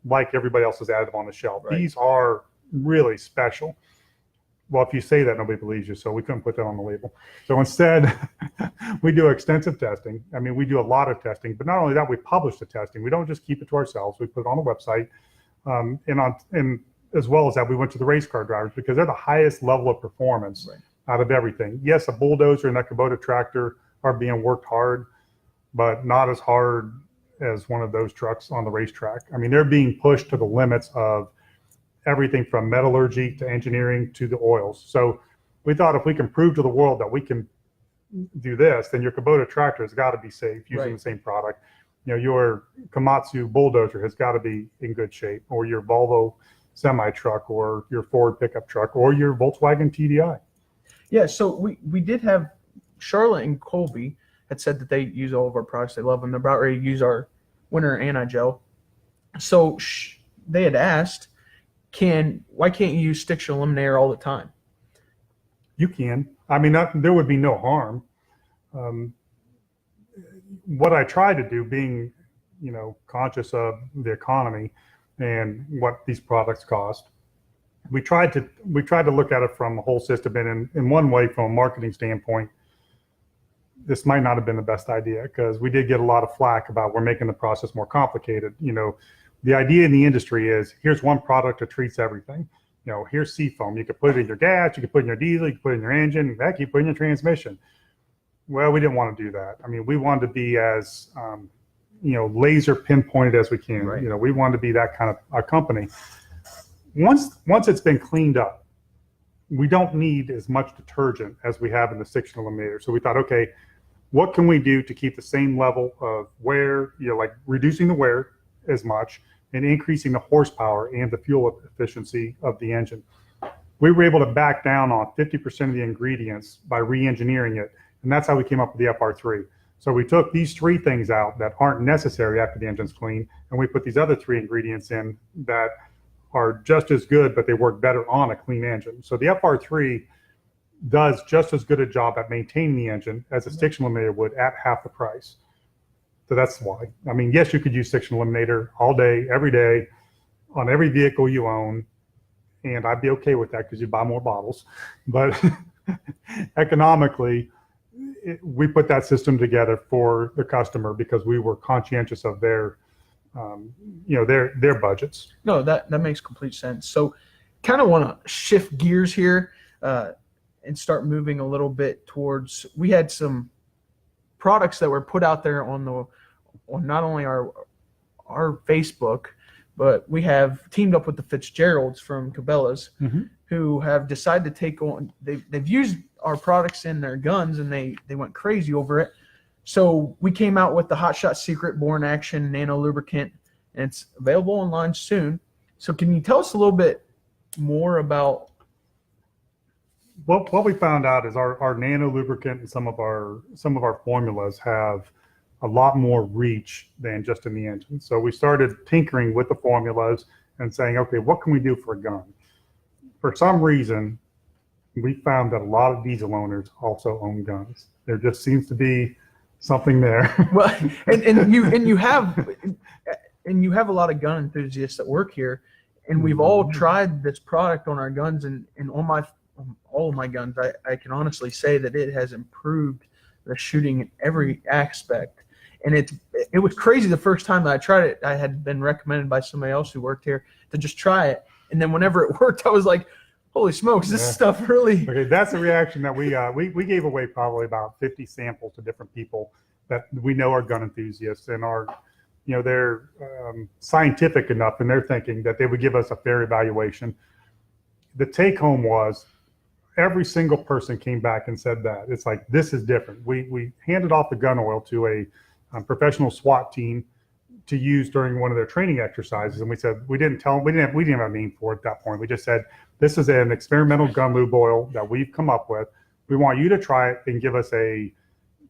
like everybody else's additive on the shelf. Right. These are really special. Well, if you say that, nobody believes you, so we couldn't put that on the label. So instead, we do extensive testing. I mean, we do a lot of testing, but not only that, we publish the testing. We don't just keep it to ourselves. We put it on the website. And as well as that, we went to the race car drivers because they're the highest level of performance out of everything. Yes, a bulldozer and that Kubota tractor are being worked hard, but not as hard as one of those trucks on the racetrack. I mean, they're being pushed to the limits of everything from metallurgy to engineering to the oils. So we thought if we can prove to the world that we can do this, then your Kubota tractor has got to be safe using the same product. You know, your Komatsu bulldozer has got to be in good shape, or your Volvo semi truck, or your Ford pickup truck, or your Volkswagen TDI. Yeah, so we did have Charlotte and Colby had said that they use all of our products. They love them. They're about ready to use our winter anti-gel. So they had asked, why can't you use Stiction Eliminator all the time? You can. I mean, there would be no harm. What I try to do, being, you know, conscious of the economy and what these products cost, we tried to look at it from a whole system. And in one way, from a marketing standpoint, this might not have been the best idea, because we did get a lot of flack about we're making the process more complicated. You know, the idea in the industry is here's one product that treats everything. You know, here's Seafoam. You could put it in your gas, you could put it in your diesel, you could put it in your engine, heck, you put it in your transmission. Well, we didn't want to do that. I mean, we wanted to be as, you know, laser pinpointed as we can. You know, we wanted to be that kind of a company. Once it's been cleaned up, we don't need as much detergent as we have in the Stiction Eliminator. So we thought, okay, what can we do to keep the same level of wear, you know, like reducing the wear as much and increasing the horsepower and the fuel efficiency of the engine. We were able to back down on 50% of the ingredients by re-engineering it. And that's how we came up with the FR3. So we took these three things out that aren't necessary after the engine's clean, and we put these other three ingredients in that are just as good, but they work better on a clean engine. So the FR3 does just as good a job at maintaining the engine as a Stiction Eliminator would at half the price. So that's why. I mean, yes, you could use Stiction Eliminator all day, every day, on every vehicle you own, and I'd be okay with that because you buy more bottles. But economically, we put that system together for the customer because we were conscientious of their, you know, their budgets. No, that makes complete sense. So, kind of want to shift gears here and start moving a little bit towards. We had some products that were put out there on not only our Facebook, but we have teamed up with the Fitzgeralds from Cabela's, who have decided to take on. They've used our products in their guns, and they went crazy over it. So we came out with the Hot Shot Secret Born Action Nano Lubricant, and it's available online soon. So can you tell us a little bit more about? Well, what we found out is our nano lubricant and some of our formulas have a lot more reach than just in the engine. So we started tinkering with the formulas and saying, okay, what can we do for a gun? For some reason, we found that a lot of diesel owners also own guns. There just seems to be something there. Well, and you have a lot of gun enthusiasts that work here, and we've all tried this product on our guns, and on all of my guns, I can honestly say that it has improved the shooting in every aspect. And it was crazy the first time that I tried it. I had been recommended by somebody else who worked here to just try it, and then whenever it worked, I was like, holy smokes, this stuff really. Okay, that's the reaction that we gave away probably about 50 samples to different people that we know are gun enthusiasts and are, you know, they're scientific enough in their thinking that they would give us a fair evaluation. The take home was every single person came back and said that. It's like, this is different. We handed off the gun oil to a professional SWAT team to use during one of their training exercises. And we said, we didn't have a name for it at that point. We just said, this is an experimental gun lube oil that we've come up with. We want you to try it and give us a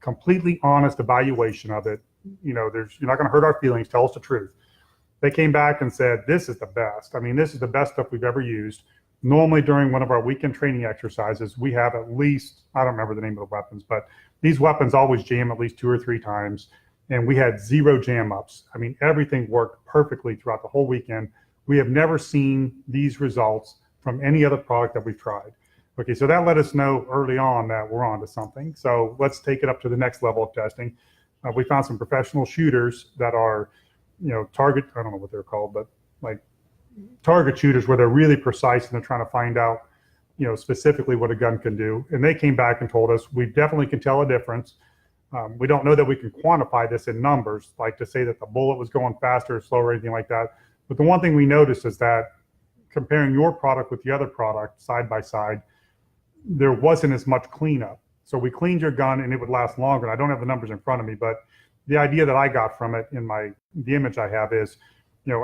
completely honest evaluation of it. You know, you're not going to hurt our feelings. Tell us the truth. They came back and said, this is the best. I mean, this is the best stuff we've ever used. Normally during one of our weekend training exercises, we have at least, I don't remember the name of the weapons, but these weapons always jam at least 2 or 3 times. And we had 0 jam ups. I mean, everything worked perfectly throughout the whole weekend. We have never seen these results from any other product that we've tried. Okay, so that let us know early on that we're on to something. So let's take it up to the next level of testing. We found some professional shooters that are, you know, I don't know what they're called, but like target shooters where they're really precise and they're trying to find out, specifically what a gun can do. And they came back and told us, we definitely can tell a difference. We don't know that we can quantify this in numbers, like to say that the bullet was going faster or slower or anything like that. But the one thing we noticed is that comparing your product with the other product side by side, there wasn't as much cleanup. So we cleaned your gun and it would last longer. And I don't have the numbers in front of me, but the idea that I got from it in the image I have is,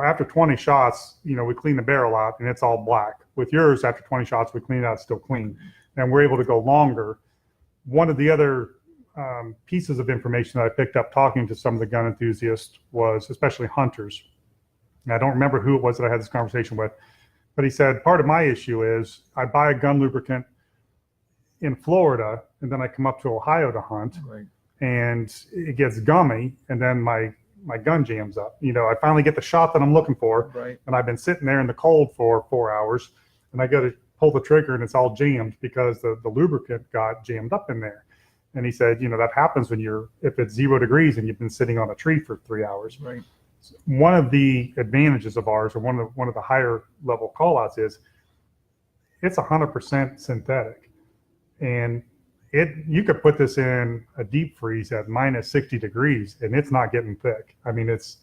after 20 shots, we clean the barrel out and it's all black. With yours, after 20 shots, we clean it out, it's still clean. And we're able to go longer. One of the other pieces of information that I picked up talking to some of the gun enthusiasts was, especially hunters. And I don't remember who it was that I had this conversation with, but he said, part of my issue is I buy a gun lubricant in Florida and then I come up to Ohio to hunt, Right. and it gets gummy and then my gun jams up. I finally get the shot that I'm looking for, Right. and I've been sitting there in the cold for 4 hours and I go to pull the trigger and it's all jammed because the lubricant got jammed up in there. And he said, that happens if it's 0 degrees and you've been sitting on a tree for 3 hours. Right. One of the advantages of ours, or one of the higher level call outs, is it's 100% synthetic. And you could put this in a deep freeze at minus 60 degrees and it's not getting thick. I mean, it's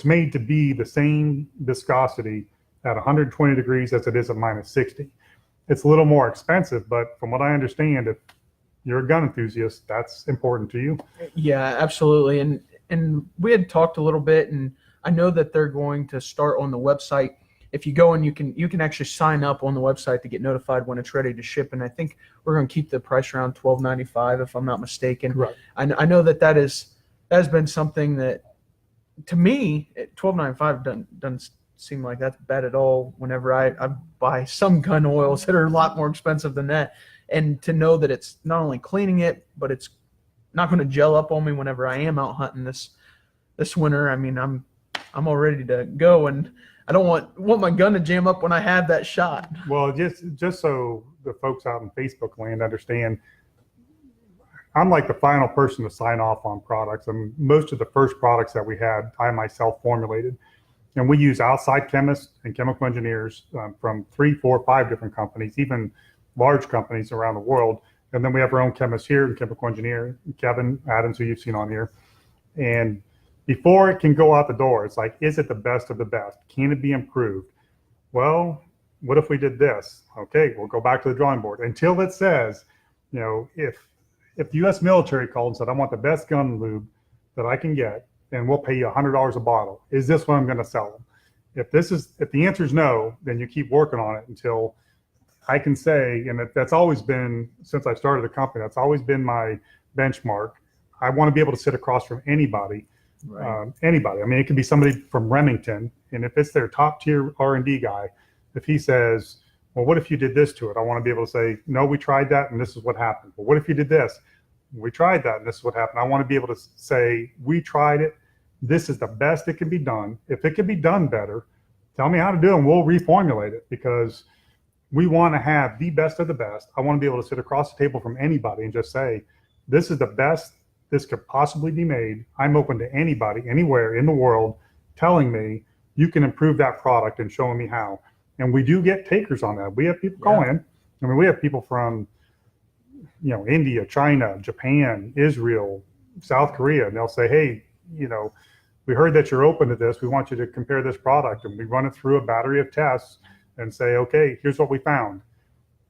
made to be the same viscosity at 120 degrees as it is at minus 60. It's a little more expensive, but from what I understand, if you're a gun enthusiast, that's important to you. Yeah, absolutely. And we had talked a little bit, and I know that they're going to start on the website. If you go and you can actually sign up on the website to get notified when it's ready to ship. And I think we're going to keep the price around $12.95, if I'm not mistaken. Right. I know that has been something that, to me, $12.95 doesn't seem like that's bad at all. Whenever I buy some gun oils that are a lot more expensive than that, and to know that it's not only cleaning it, but it's not going to gel up on me whenever I am out hunting this winter. I mean, I'm all ready to go, and I don't want my gun to jam up when I have that shot. Well, just so the folks out in Facebook land understand, I'm like the final person to sign off on products, and most of the first products that we had, I myself formulated. And we use outside chemists and chemical engineers from 3, 4, 5 different companies, even large companies around the world. And then we have our own chemist here and chemical engineer, Kevin Adams, who you've seen on here. And before it can go out the door, it's like, is it the best of the best? Can it be improved? Well, what if we did this? Okay, we'll go back to the drawing board. Until it says, if the U.S. military called and said, I want the best gun lube that I can get, and we'll pay you $100 a bottle, is this what I'm going to sell them? If the answer is no, then you keep working on it until I can say, and that's always been, since I started the company, that's always been my benchmark. I want to be able to sit across from anybody. Right. Anybody. I mean, it could be somebody from Remington, and if it's their top tier R&D guy, if he says, well, what if you did this to it? I want to be able to say, no, we tried that and this is what happened. But what if you did this? We tried that and this is what happened. I want to be able to say, we tried it. This is the best it can be done. If it can be done better, tell me how to do it and we'll reformulate it, because we want to have the best of the best. I want to be able to sit across the table from anybody and just say, this is the best this could possibly be made. I'm open to anybody, anywhere in the world, telling me you can improve that product and showing me how. And we do get takers on that. We have people call in. I mean, we have people from, India, China, Japan, Israel, South Korea, and they'll say, hey, we heard that you're open to this. We want you to compare this product. And we run it through a battery of tests and say, okay, here's what we found.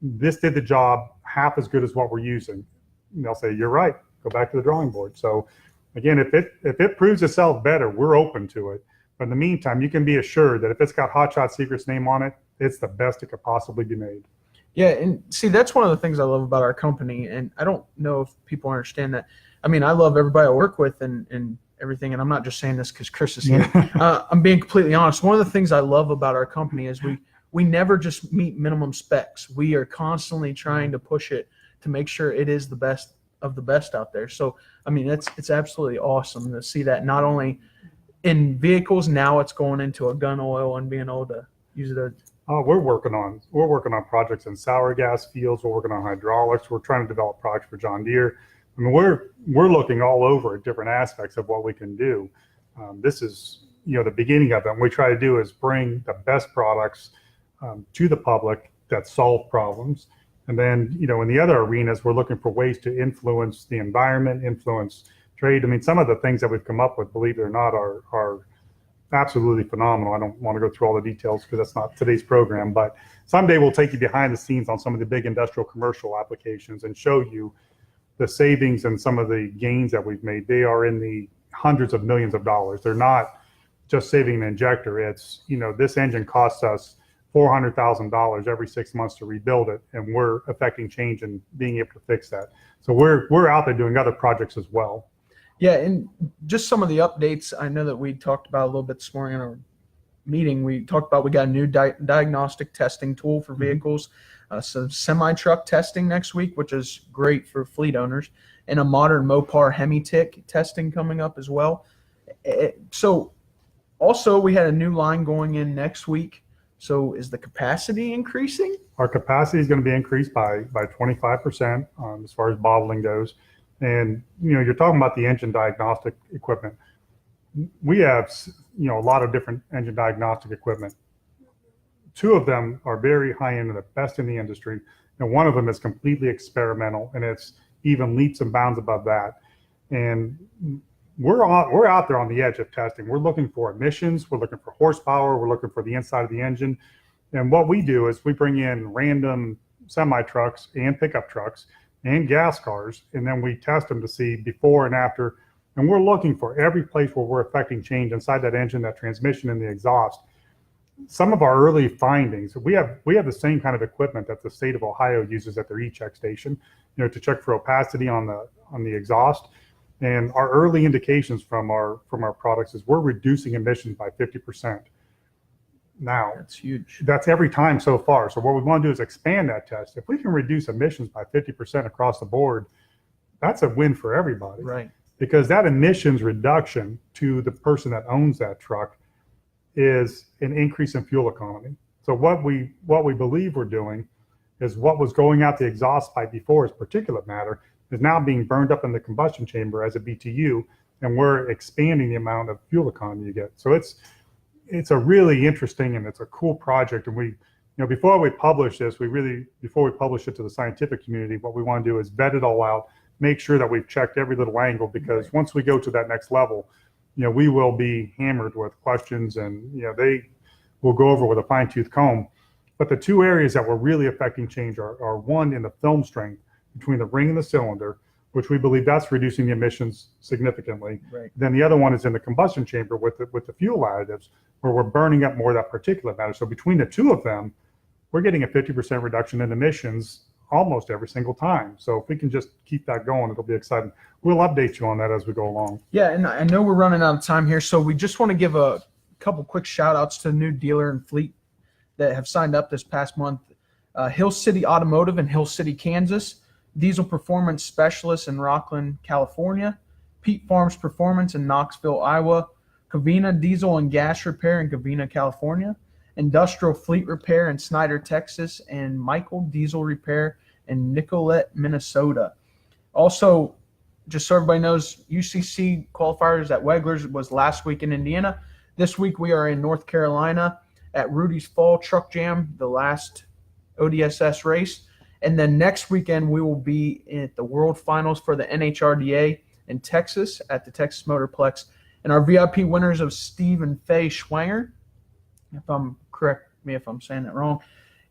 This did the job half as good as what we're using. And they'll say, you're right. Go back to the drawing board. So again, if it proves itself better, we're open to it. But in the meantime, you can be assured that if it's got Hot Shot Secret's name on it, it's the best it could possibly be made. Yeah, and see, that's one of the things I love about our company, and I don't know if people understand that. I mean, I love everybody I work with and everything, and I'm not just saying this because Chris is here. I'm being completely honest. One of the things I love about our company is we never just meet minimum specs. We are constantly trying to push it to make sure it is the best of the best out there. So, I mean, it's absolutely awesome to see that not only in vehicles, now it's going into a gun oil and being able to use it. We're working on projects in sour gas fields. We're working on hydraulics. We're trying to develop products for John Deere. I mean, we're looking all over at different aspects of what we can do. This is, the beginning of it. What we try to do is bring the best products to the public that solve problems. And then, in the other arenas, we're looking for ways to influence the environment, influence trade. I mean, some of the things that we've come up with, believe it or not, are absolutely phenomenal. I don't want to go through all the details because that's not today's program, but someday we'll take you behind the scenes on some of the big industrial commercial applications and show you the savings and some of the gains that we've made. They are in the hundreds of millions of dollars. They're not just saving an injector. It's, this engine costs us $400,000 every 6 months to rebuild it, and we're affecting change and being able to fix that. So we're out there doing other projects as well. Yeah, and just some of the updates. I know that we talked about a little bit this morning in our meeting. We talked about we got a new diagnostic testing tool for vehicles, some semi-truck testing next week, which is great for fleet owners, and a modern Mopar Hemi-Tick testing coming up as well. So also we had a new line going in next week. So is the capacity increasing? Our capacity is going to be increased by 25% as far as bottling goes. And, you're talking about the engine diagnostic equipment. We have, a lot of different engine diagnostic equipment. Two of them are very high end and the best in the industry. And one of them is completely experimental, and it's even leaps and bounds above that. And we're out there on the edge of testing. We're looking for emissions. We're looking for horsepower. We're looking for the inside of the engine. And what we do is we bring in random semi trucks and pickup trucks and gas cars, and then we test them to see before and after. And we're looking for every place where we're affecting change inside that engine, that transmission, and the exhaust. Some of our early findings, we have the same kind of equipment that the state of Ohio uses at their e-check station, to check for opacity on the exhaust. And our early indications from our products is we're reducing emissions by 50%. Now, That's huge. That's every time so far. So what we want to do is expand that test. If we can reduce emissions by 50% across the board, that's a win for everybody. Right. Because that emissions reduction to the person that owns that truck is an increase in fuel economy. So what we believe we're doing is what was going out the exhaust pipe before as particulate matter is now being burned up in the combustion chamber as a BTU, and we're expanding the amount of fuel economy you get. So it's a really interesting and it's a cool project. And we, before we publish this, before we publish it to the scientific community, what we want to do is vet it all out, make sure that we've checked every little angle, because once we go to that next level, we will be hammered with questions, and they will go over with a fine-tooth comb. But the two areas that were really affecting change are one in the film strength between the ring and the cylinder, which we believe that's reducing the emissions significantly. Right. Then the other one is in the combustion chamber with the fuel additives, where we're burning up more of that particulate matter. So between the two of them, we're getting a 50% reduction in emissions almost every single time. So if we can just keep that going, it'll be exciting. We'll update you on that as we go along. Yeah, and I know we're running out of time here, so we just want to give a couple quick shout outs to the new dealer and fleet that have signed up this past month. Hill City Automotive in Hill City, Kansas. Diesel Performance Specialists in Rockland, California. Pete Farms Performance in Knoxville, Iowa. Covina Diesel and Gas Repair in Covina, California. Industrial Fleet Repair in Snyder, Texas. And Michael Diesel Repair in Nicollet, Minnesota. Also, just so everybody knows, UCC qualifiers at Wegler's was last week in Indiana. This week we are in North Carolina at Rudy's Fall Truck Jam, the last ODSS race. And then next weekend, we will be at the World Finals for the NHRDA in Texas at the Texas Motorplex. And our VIP winners of Steve and Faye Schwanger, correct me if I'm saying that wrong,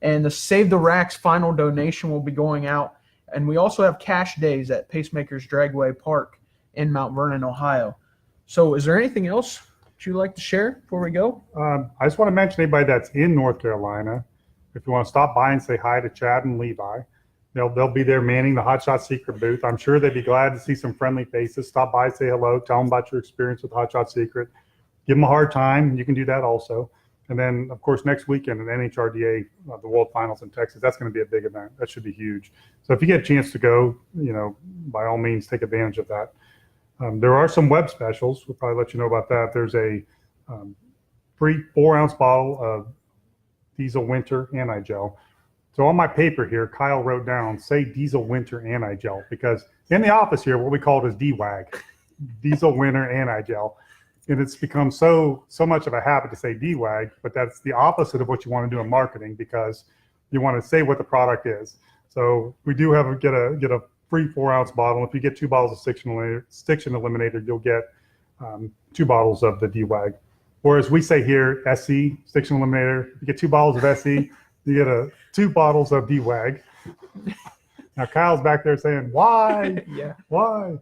and the Save the Racks final donation will be going out. And we also have cash days at Pacemakers Dragway Park in Mount Vernon, Ohio. So is there anything else that you'd like to share before we go? I just want to mention anybody that's in North Carolina. If you want to stop by and say hi to Chad and Levi, they'll be there manning the Hot Shot Secret booth. I'm sure they'd be glad to see some friendly faces. Stop by, say hello, tell them about your experience with Hot Shot Secret. Give them a hard time. You can do that also. And then, of course, next weekend at NHRDA, the World Finals in Texas, that's going to be a big event. That should be huge. So if you get a chance to go, by all means, take advantage of that. There are some web specials. We'll probably let you know about that. There's a free 4-ounce bottle of Diesel Winter Anti-Gel. So on my paper here, Kyle wrote down, say Diesel Winter Anti-Gel, because in the office here, what we call it is DWAG, Diesel Winter Anti-Gel. And it's become so much of a habit to say DWAG, but that's the opposite of what you want to do in marketing, because you want to say what the product is. So we do have get a free 4-ounce bottle. If you get 2 bottles of Stiction Eliminator, you'll get 2 bottles of the DWAG. Whereas we say here, SE, Stiction Eliminator, you get 2 bottles of SE, you get 2 bottles of DWAG. Now Kyle's back there saying, why? Yeah. Why?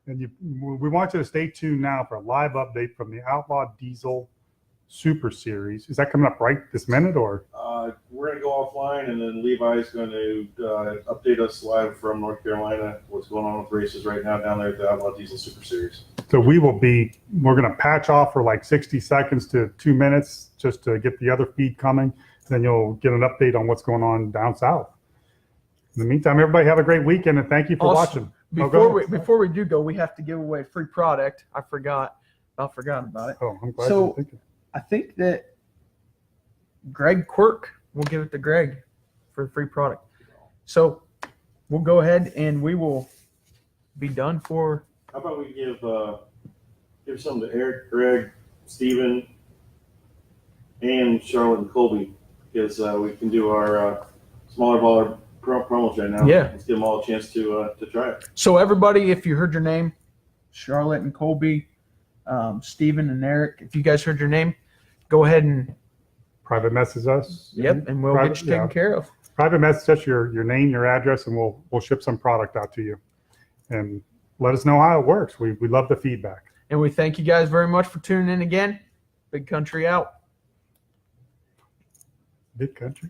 And we want you to stay tuned now for a live update from the Outlaw Diesel Super Series. Is that coming up right this minute, or? We're going to go offline, and then Levi's going to update us live from North Carolina, what's going on with races right now down there at the Outlaw Diesel Super Series. So we're going to patch off for like 60 seconds to 2 minutes just to get the other feed coming. Then you'll get an update on what's going on down south. In the meantime, everybody have a great weekend, and thank you for watching. Before we do go, we have to give away a free product. I forgot about it. Oh, I'm glad So- you're thinking. I think that Greg Quirk, we'll give it to Greg for a free product. So we'll go ahead and we will be done for. How about we give some to Eric, Greg, Steven, and Charlotte and Colby, because we can do our smaller baller promos right now. Yeah. Let's give them all a chance to try it. So everybody, if you heard your name, Charlotte and Colby, Steven and Eric, if you guys heard your name, go ahead and Private message us. and we'll Private- get you taken yeah. care of. Private message us your name, your address, and we'll ship some product out to you. And let us know how it works. We love the feedback. And we thank you guys very much for tuning in again. Big Country out. Big country.